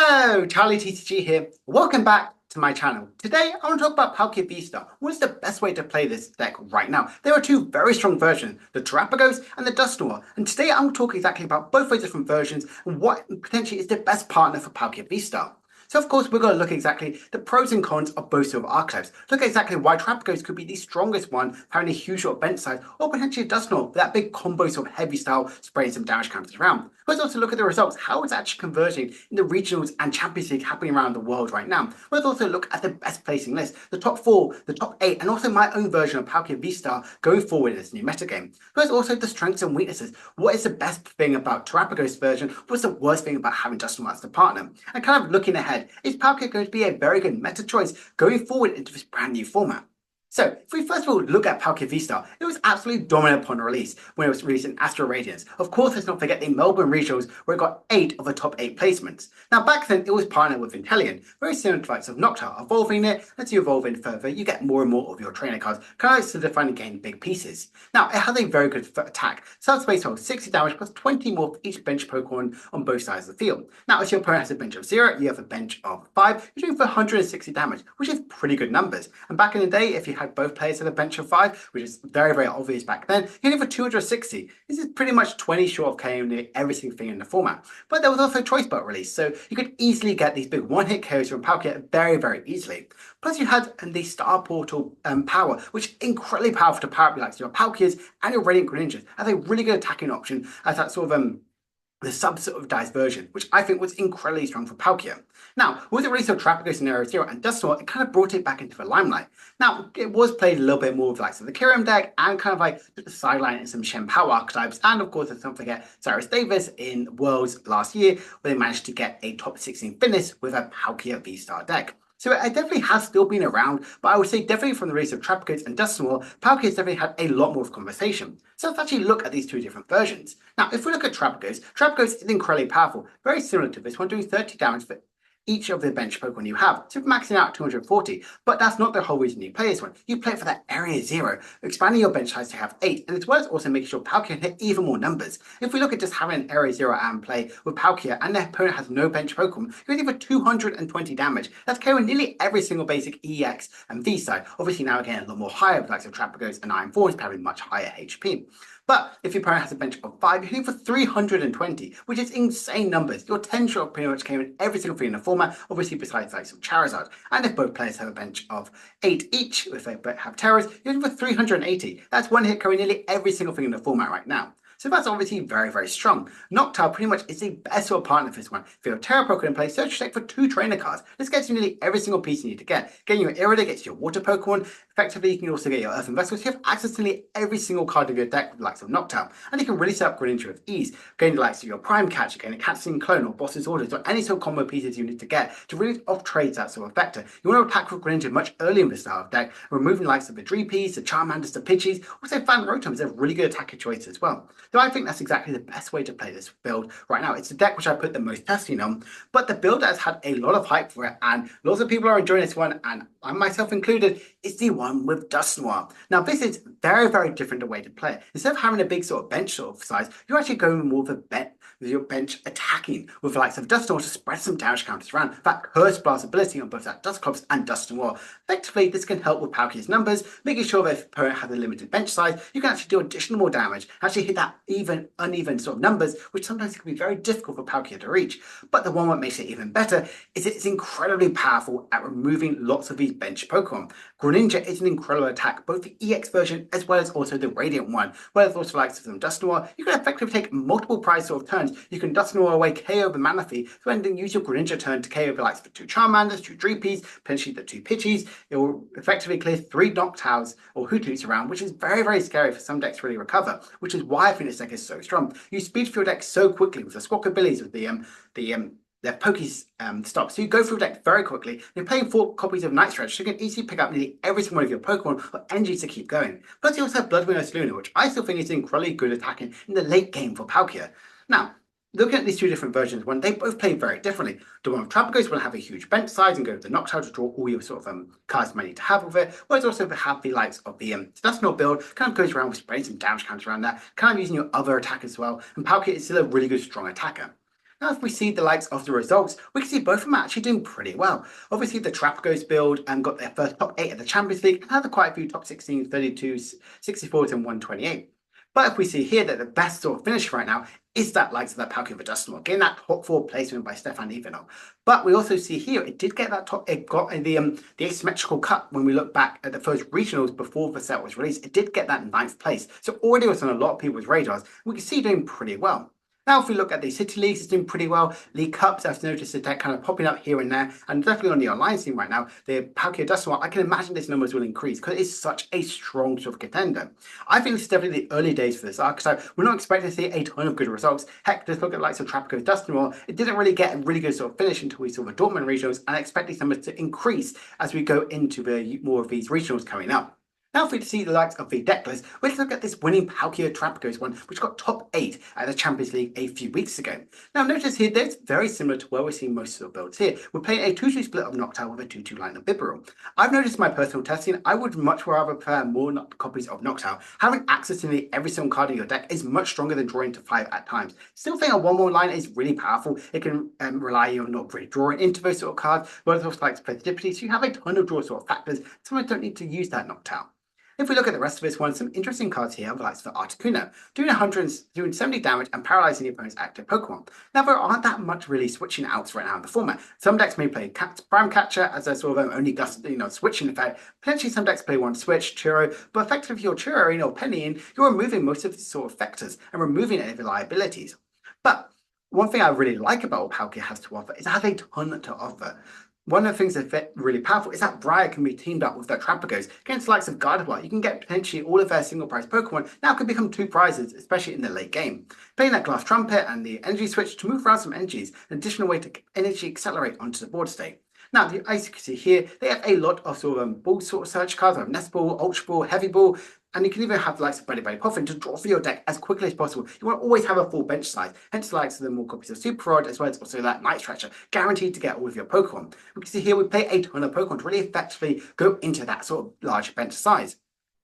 Hello, Charlie TCG here. Welcome back to my channel. Today, I want to talk about Palkia Vstar. What is the best way to play this deck right now? There are two very strong versions, the Terapagos and the Dusknoir. And today, I'm going to talk exactly about both those different versions and what potentially is the best partner for Palkia Vstar. So of course, we're going to look exactly the pros and cons of both sort of archetypes. Look at exactly why Terapagos could be the strongest one, having a huge sort of bench size, or potentially Dusknoir, that big combo sort of heavy style, spraying some damage counters around. Let's also look at the results, how it's actually converting in the regionals and Champions League happening around the world right now. Let's also look at the best placing list, the top 4, the top 8, and also my own version of Palkia Vstar going forward in this new metagame. There's also the strengths and weaknesses. What is the best thing about Terapagos version? What's the worst thing about having Dusknoir as the partner? And kind of looking ahead, is Palkia going to be a very good meta choice going forward into this brand new format? So, if we first of all look at Palkia Vstar, it was absolutely dominant upon release when it was released in Astro Radiance. Of course, let's not forget the Melbourne Regionals where it got 8 of the top 8 placements. Now, back then, it was partnered with Inteleon, very similar to likes of Noctowl. Evolving it, as you evolve in further, you get more and more of your trainer cards, kind of solidifying and gaining big pieces. Now, it has a very good attack. Subspace holds 60 damage plus 20 more for each bench Pokemon on both sides of the field. Now, if your opponent has a bench of 0, you have a bench of 5, you're doing for 160 damage, which is pretty good numbers. And back in the day, if you had both players at a bench of 5, which is very, very obvious back then, you're going for 260. This is pretty much 20 short of KO nearly every single thing in the format. But there was also Choice Belt release, so you could easily get these big one-hit KOs from Palkia very, very easily. Plus you had the Star Portal power, which is incredibly powerful to power up like your Palkias and your Radiant Greninjas as a really good attacking option as that sort of the sub-dice version, which I think was incredibly strong for Palkia. Now, with the release of Terapagos in Area 0 and Dusknoir, it kind of brought it back into the limelight. Now, it was played a little bit more with like the Kyurem deck and kind of like the sideline and some Shen Power archetypes, and of course, let's not forget Cyrus Davis in Worlds last year, where they managed to get a top 16 finish with a Palkia Vstar deck. So it definitely has still been around, but I would say definitely from the release of Terapagos and Dusknoir, Palkia has definitely had a lot more of conversation. So let's actually look at these two different versions. Now, if we look at Terapagos, Terapagos is incredibly powerful, very similar to this one, doing 30 damage for each of the bench Pokemon you have, so maxing out 240, but that's not the whole reason you play this one. You play it for that Area 0, expanding your bench size to have 8, and as well as also making sure Palkia can hit even more numbers. If we look at just having an Area 0 and play with Palkia and their opponent has no bench Pokemon, you're getting for 220 damage. That's KOing nearly every single basic EX and V side. Obviously now again a lot more higher with likes of Terapagos and Iron Force having much higher HP. But if your opponent has a bench of 5, you're hitting for 320, which is insane numbers. Your 10 shot pretty much came in every single thing in the format, obviously besides like some Charizard. And if both players have a bench of 8 each, if they have Terrors, you're hitting for 380. That's one hit carrying nearly every single thing in the format right now. So that's obviously very, very strong. Noctowl pretty much is the best sort of partner for this one. If you have Terra Pokemon in play, search deck for 2 trainer cards. This gets you nearly every single piece you need to get. Getting your Irida gets your Water Pokemon. Effectively, you can also get your Earthen Vessels. You have access to nearly every single card of your deck with the likes of Noctowl. And you can really set up Greninja with ease. Getting the likes of your Prime Catch, getting a Catskin Clone or Boss's Orders, or any sort of combo pieces you need to get to really off-trade that sort of vector. You want to attack with Greninja much earlier in the style of deck, removing the likes of the Dreepies, the Charmanders, the Pidgeys. Also, Fan Rotom is a really good attacking choice as well. So I think that's exactly the best way to play this build right now. It's the deck which I put the most testing on, but the build has had a lot of hype for it, and lots of people are enjoying this one, and I myself included. It's the one with Dusknoir. Now, this is very, very different a way to play it. Instead of having a big sort of bench sort of size, you're actually going more with your bench attacking with the likes of Dusknoir to spread some damage counters around. That Curse Blast ability on both that Dusclops and Dusknoir. Effectively, this can help with Palkia's numbers, making sure that if the opponent has a limited bench size, you can actually do additional more damage, actually hit that uneven sort of numbers, which sometimes can be very difficult for Palkia to reach. But the one that makes it even better is it's incredibly powerful at removing lots of these bench Pokemon. Greninja is an incredible attack, both the EX version as well as also the Radiant one, where there's also likes of them Dusknoir. You can effectively take multiple prize sort of turns. You can Dusknoir away, KO the Manaphy, so then use your Greninja turn to KO the likes of the 2 Charmanders, 2 Dreepies, potentially the 2 Pidgeys. It will effectively clear 3 Noctowls or Hootloots around, which is very, very scary for some decks to really recover, which is why I think this deck is so strong. You speed through your deck so quickly with the Squawkabillies, with their Poke's stop. So you go through the deck very quickly. You're playing 4 copies of Night Stretch, so you can easily pick up nearly every single one of your Pokemon or energy to keep going. Plus you also have Bloodwind Luna, which I still think is incredibly good attacking in the late game for Palkia. Now, looking at these two different versions, they both play very differently. The one with Terapagos will have a huge bench size and go with the Noctowl to draw all your sort of cards you might need to have with it, whereas also have the likes of the Dusknoir build, kind of goes around with spraying some damage counters around that, kind of using your other attack as well, and Palkia is still a really good strong attacker. Now, if we see the likes of the results, we can see both of them actually doing pretty well. Obviously, the Terapagos build got their first top 8 at the Champions League and had quite a few top 16, 32s, 64s, and 128. But if we see here that the best sort of finish right now is that likes of that Palkia for Dusknoir, getting that top 4 placement by Stefan Ivanov. But we also see here it did get that top, it got the asymmetrical cut when we look back at the first regionals before the set was released. It did get that 9th place. So already was on a lot of people's radars. We can see doing pretty well. Now, if we look at the City Leagues, it's doing pretty well. League Cups, I've noticed the deck kind of popping up here and there. And definitely on the online scene right now, the Palkia Dusknoir, I can imagine this numbers will increase because it's such a strong sort of contender. I think this is definitely the early days for this archetype. We're not expecting to see a ton of good results. Heck, just look at likes of Terapagos Dusknoir. It didn't really get a really good sort of finish until we saw the Dortmund regionals, and I expect these numbers to increase as we go into the more of these regionals coming up. Now, if we see the likes of the deck list, let's look at this winning Palkia Terapagos one, which got top 8 at the Champions League a few weeks ago. Now, notice here, that's very similar to where we're seeing most of the builds here. We're playing a 2-2 split of Noctowl with a 2-2 line of Bibarel. I've noticed my personal testing, I would much rather prefer more copies of Noctowl. Having access to nearly every single card in your deck is much stronger than drawing to 5 at times. Still think a 1-1 line is really powerful. It can rely on not really drawing into those sort of cards, but it also likes Predictability, so you have a ton of draw sort of factors. Sometimes don't need to use that Noctowl. If we look at the rest of this one, some interesting cards here, like for Articuno, doing 170 damage and paralyzing the opponent's active Pokemon. Now, there aren't that much really switching outs right now in the format. Some decks may play Prime Catcher as a sort of only switching effect. Potentially some decks play one switch, Churro, but effectively you're Churro or Penny, you're removing most of the sort of vectors and removing any of the liabilities. But one thing I really like about what Palkia has to offer is it has a ton to offer. One of the things that's really powerful is that Briar can be teamed up with their Terapagos against the likes of Gardevoir. You can get potentially all of their single prize Pokemon now can become 2 prizes, especially in the late game. Playing that Glass Trumpet and the Energy Switch to move around some energies, an additional way to energy accelerate onto the board state. Now, as you can see here, they have a lot of sort of ball sort of search cards, like Nest Ball, Ultra Ball, Heavy Ball, and you can even have likes of Buddy Puffin to draw for your deck as quickly as possible. You want to always have a full bench size, hence the likes of the more copies of Super Rod, as well as also that Night Stretcher, guaranteed to get all of your Pokemon. We can see here we play a ton of Pokemon to really effectively go into that sort of large bench size.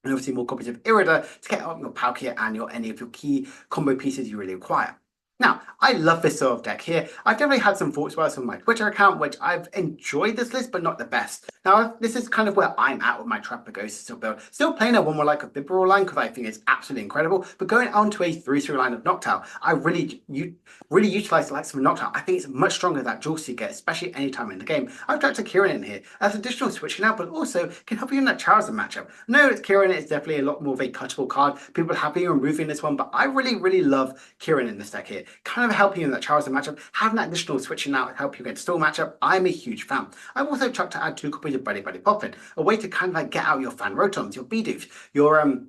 And obviously more copies of Irida to get up your Palkia and any of your key combo pieces you really require. Now, I love this sort of deck here. I've definitely had some thoughts about this on my Twitter account, which I've enjoyed this list, but not the best. Now, this is kind of where I'm at with my Terapagos build. Still playing a 1-1 like a Bibarel line, because I think it's absolutely incredible, but going on to a 3-3 line of Noctowl, I really utilize the likes of Noctowl. I think it's much stronger than that dual seeker, especially any time in the game. I've dragged a Kieran in here as additional switching out, but also can help you in that Charizard matchup. No, it's Kieran, it's definitely a lot more of a cuttable card. People have been removing this one, but I really love Kieran in this deck here. Kind of helping you in that Charizard matchup, having that additional switching out to help you against Storm matchup. I'm a huge fan. I've also chucked to add 2 copies of Buddy Poppin, a way to kind of like get out your Fan Rotons, your Bidoos, your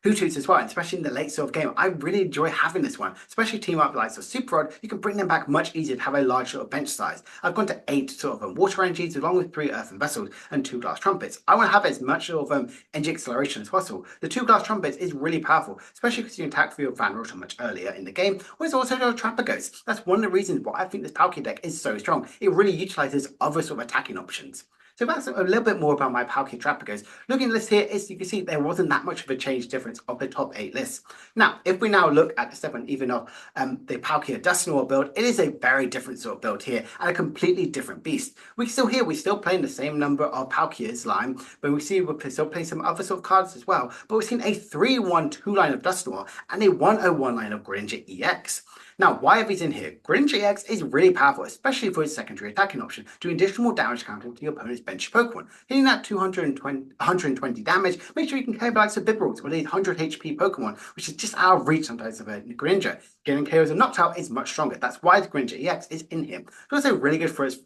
Hootoots as well, and especially in the late sort of game. I really enjoy having this one, especially team up like Super Rod. You can bring them back much easier to have a large sort of bench size. I've gone to 8 sort of water energies along with 3 earthen vessels and 2 glass trumpets. I want to have as much sort of energy acceleration as possible. The 2 glass trumpets is really powerful, especially because you can attack for your Fan Rotom much earlier in the game, or it's also your Terapagos. That's one of the reasons why I think this Palkia deck is so strong. It really utilizes other sort of attacking options. So that's a little bit more about my Palkia Terapagos. Looking at the list here, as you can see, there wasn't that much of a change difference of the top 8 lists. Now, if we now look at the Stefan Ivanov, the Palkia Dusknoir build, it is a very different sort of build here and a completely different beast. We're still playing the same number of Palkia's line, but we see we're still playing some other sort of cards as well. But we're seeing a 3-1-2 line of Dusknoir and a 1-0-1 line of Greninja EX. Now, why are these in here? Greninja EX is really powerful, especially for its secondary attacking option, doing additional damage counter to your opponent's bench Pokemon. Hitting that 120 damage, make sure you can KO likes of Bibarel with a 100 HP Pokemon, which is just out of reach sometimes of a Greninja. Getting KOs of Noctowl is much stronger. That's why the Greninja EX is in here. It's also really good for its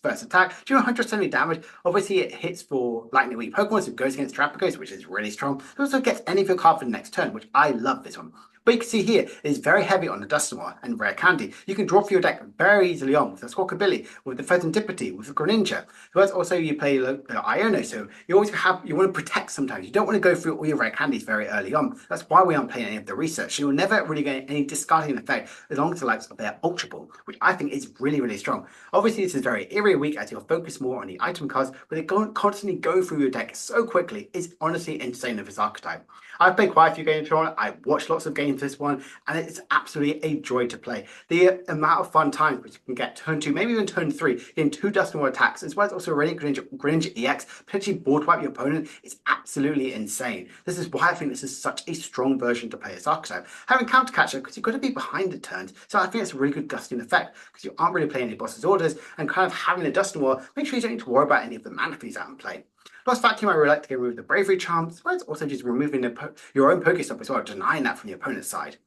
first attack, doing 170 damage. Obviously, it hits for lightning weak Pokemon, so it goes against Terapagos, which is really strong. It also gets any of your card for the next turn, which I love this one. But you can see here, it is very heavy on the Dusknoir and Rare Candy. You can draw for your deck very easily on with the Squawkabilly, with the Pheasantipity, with the Greninja. But also you play Iono, so you want to protect sometimes. You don't want to go through all your Rare Candies very early on. That's why we aren't playing any of the research. You'll never really get any discarding effect as long as the likes of their Ultra Ball, which I think is really strong. Obviously, this is very area weak as you'll focus more on the item cards, but they constantly go through your deck so quickly is honestly insane of this archetype. I've played quite a few games on it. I've watched lots of games into this one, and it's absolutely a joy to play. The amount of fun times which you can get turn 2, maybe even turn 3, in 2 Dusknoir attacks, as well as also Radiant Greninja EX, potentially board wipe your opponent, is absolutely insane. This is why I think this is such a strong version to play as archetype. Having counter catcher, because you've got to be behind the turns, so I think it's a really good gusting effect, because you aren't really playing any boss's orders, and kind of having a Dusknoir, make sure you don't need to worry about any of the mana fees out in play. Lost Vacuum, I really like to get rid of the Bravery Charm, as well as also just removing your own Pokestop as well, denying that from the opponent's side.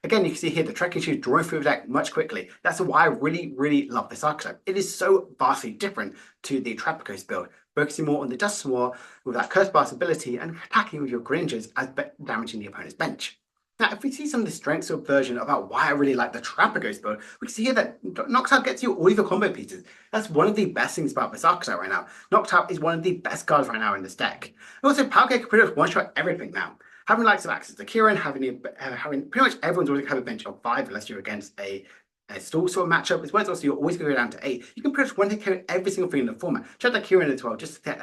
Again, you can see here the Trekking Shoes drawing through the deck much quickly. That's why I really love this archetype. It is so vastly different to the Terapagos build, focusing more on the Dusknoir with that Curse Blast ability and attacking with your Greninjas as damaging the opponent's bench. Now, if we see some of the strengths of version about why I really like the Terapagos build, we can see here that Knocked gets you all of your combo pieces. That's one of the best things about this archetype right now. Knocked is one of the best cards right now in this deck. And also, Palkia can pretty much one-shot everything now. Having likes of access to Kieran, having pretty much everyone's always have a bench of 5 unless you're against a stall sort of matchup, as well as also you're always going to go down to 8. You can pretty much one-hit carry every single thing in the format. Check that Kieran as well, just to get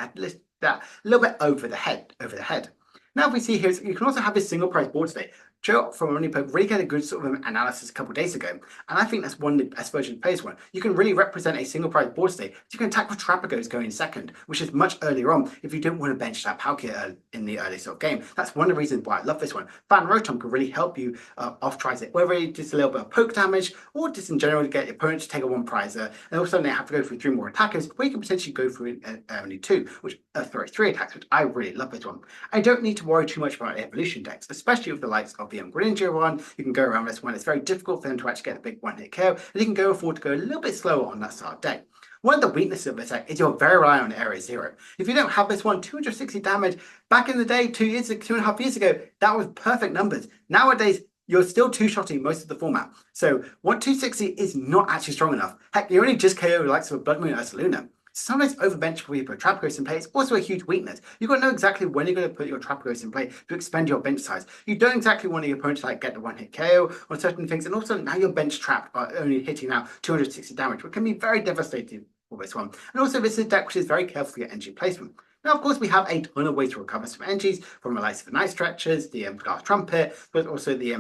that little bit over the head. Now, if we see here, you can also have this single price board state. Joe from Omnipoke really had a good sort of analysis a couple of days ago, and I think that's one of the best version of plays one. You can really represent a single price board state. So you can attack with Terapagos going second, which is much earlier on if you don't want to bench that Palkia in the early sort of game. That's one of the reasons why I love this one. Fan Rotom can really help you off tries it, whether it's just a little bit of poke damage or just in general to get your opponent to take a 1 prizer, and also they have to go through 3 more attackers, where you can potentially go through only 2, which 3 attacks, which I really love this one. I don't need to worry too much about evolution decks, especially with the likes of the Greninja one. You can go around this one. It's very difficult for them to actually get a big one-hit KO, and you can go afford to go a little bit slower on that start deck. One of the weaknesses of this deck is you're very reliant on Area 0. If you don't have this one, 260 damage, back in the day, 2.5 years ago, that was perfect numbers. Nowadays, you're still two-shotting most of the format. So 260 is not actually strong enough. Heck, you only just KO the likes of a Blood Moon or Ursaluna. Sometimes overbench before you put Terapagos in play is also a huge weakness. You've got to know exactly when you're going to put your Terapagos in play to expend your bench size. You don't exactly want your opponent to get the one-hit KO on certain things, and also now your bench trapped by only hitting out 260 damage, which can be very devastating for this one. And also this is a deck which is very careful for your energy placement. Now, of course, we have a ton of ways to recover some energies from the likes of the Night Stretchers, the Glass Trumpet, but also the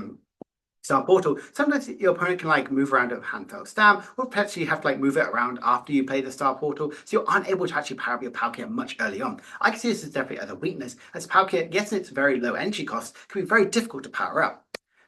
Star Portal. Sometimes your opponent can move around a Handfell Stam, or perhaps you have to move it around after you play the Star Portal, so you aren't able to actually power up your Palkia much early on. I can see this as definitely as a weakness, as Palkia, yes, its very low energy cost, can be very difficult to power up.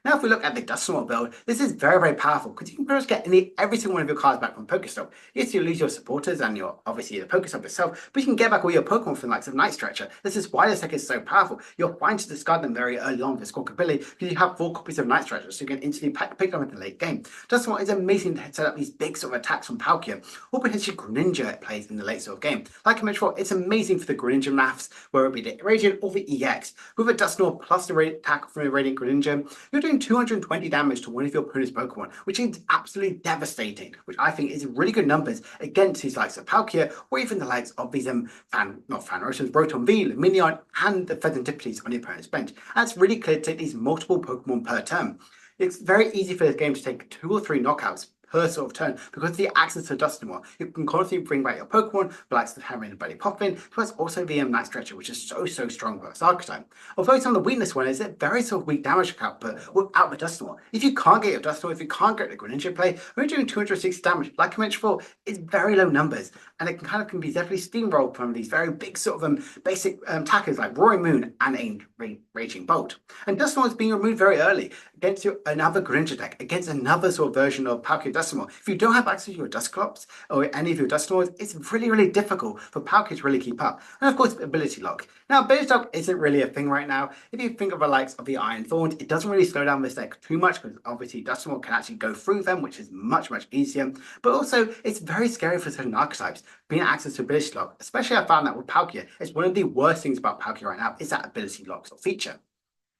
Now, if we look at the Dusknoir build, this is very powerful because you can pretty much get every single one of your cards back from Pokestop. Yes, you lose your supporters and obviously the Pokestop itself, but you can get back all your Pokemon from the likes of Night Stretcher. This is why this deck is so powerful. You're fine to discard them very early on with Squawk ability because you have 4 copies of Night Stretcher, so you can instantly pick them in the late game. Dusknoir is amazing to set up these big sort of attacks from Palkia, or potentially Greninja plays in the late sort of game. Like I mentioned before, it's amazing for the Greninja maths, whether it be the Radiant or the EX. With a Dusknoir plus the attack from the Radiant Greninja, you're doing 220 damage to one of your opponent's Pokemon, which is absolutely devastating, which I think is really good numbers against these likes of Palkia, or even the likes of these Rotom V, Luminion, and the Feathertipities on your opponent's bench. And it's really clear to take these multiple Pokemon per turn. It's very easy for this game to take 2 or 3 knockouts per sort of turn because of the access to Dusknoir. You can constantly bring back your Pokemon, likes the Hammer and Buddy Poppin, plus also the Night Stretcher, which is so strong for this archetype. Although some of the weakness one is that very sort of weak damage output without the Dusknoir. If you can't get your Dusknoir, if you can't get the Greninja play, only doing 260 damage, like I mentioned before, is very low numbers, and it can be definitely steamrolled from these very big sort of basic attackers like Roaring Moon and Raging Bolt. And Dusknoir is being removed very early against another Greninja deck, against another sort of version of Palkia Dusknoir. If you don't have access to your Dusclops or any of your Dusknoirs, it's really difficult for Palkia to really keep up. And of course, Ability Lock. Now, Ability Lock isn't really a thing right now. If you think of the likes of the Iron Thorns, it doesn't really slow down this deck too much because obviously Dusknoir can actually go through them, which is much easier. But also, it's very scary for certain archetypes being access to Ability Lock. Especially I found that with Palkia. It's one of the worst things about Palkia right now is that Ability Lock sort of feature.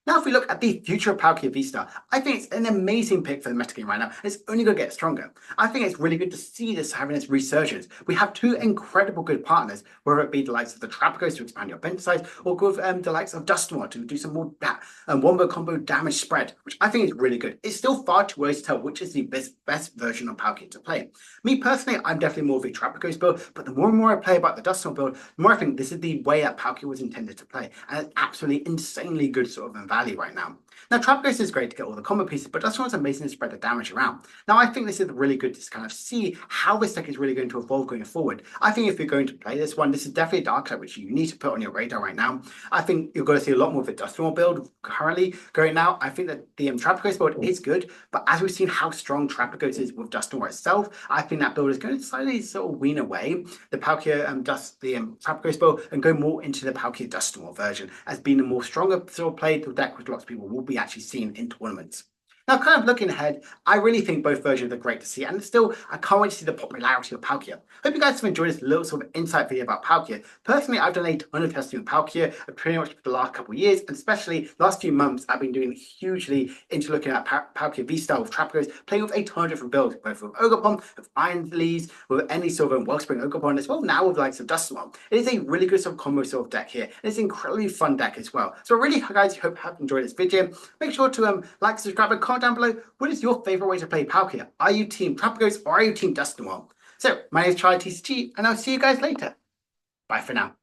Now, if we look at the future of Palkia Vstar, I think it's an amazing pick for the metagame right now, and it's only going to get stronger. I think it's really good to see this having its resurgence. We have 2 incredible good partners, whether it be the likes of the Terapagos to expand your bench size, or with the likes of Dusknoir to do some more wombo combo damage spread, which I think is really good. It's still far too early to tell which is the best version of Palkia to play. Me personally, I'm definitely more of a Terapagos build, but the more and more I play about the Dusknoir build, the more I think this is the way that Palkia was intended to play, and it's absolutely insanely good sort of value right now. Now, Terapagos is great to get all the combo pieces, but Dusknoir is amazing to spread the damage around. Now, I think this is really good to kind of see how this deck is really going to evolve going forward. I think if you're going to play this one, this is definitely a dark type which you need to put on your radar right now. I think you're going to see a lot more of the Dusknoir build currently going now. I think that the Terapagos build is good, but as we've seen how strong Terapagos is with Dusknoir itself, I think that build is going to slightly sort of wean away the Palkia Terapagos build and go more into the Palkia Dusknoir version as being a more stronger sort of played deck, which lots of people will be actually seen in tournaments. Now, kind of looking ahead, I really think both versions are great to see, and still, I can't wait to see the popularity of Palkia. Hope you guys have enjoyed this little sort of insight video about Palkia. Personally, I've done a ton of testing with Palkia pretty much for the last couple of years, and especially last few months, I've been doing hugely into looking at Palkia Vstar with Terapagos, playing with a ton of different builds, both with Ogerpon, with Iron Leaves, with any sort of Wellspring Ogerpon as well, now with likes of Dusknoir. It is a really good sort of combo sort of deck here, and it's an incredibly fun deck as well. So I really, guys, hope you have enjoyed this video. Make sure to like, subscribe, and comment down below. What is your favorite way to play Palkia? Are you Team Terapagos or are you Team Dusknoir? So, my name is Charlie TCG, and I'll see you guys later. Bye for now.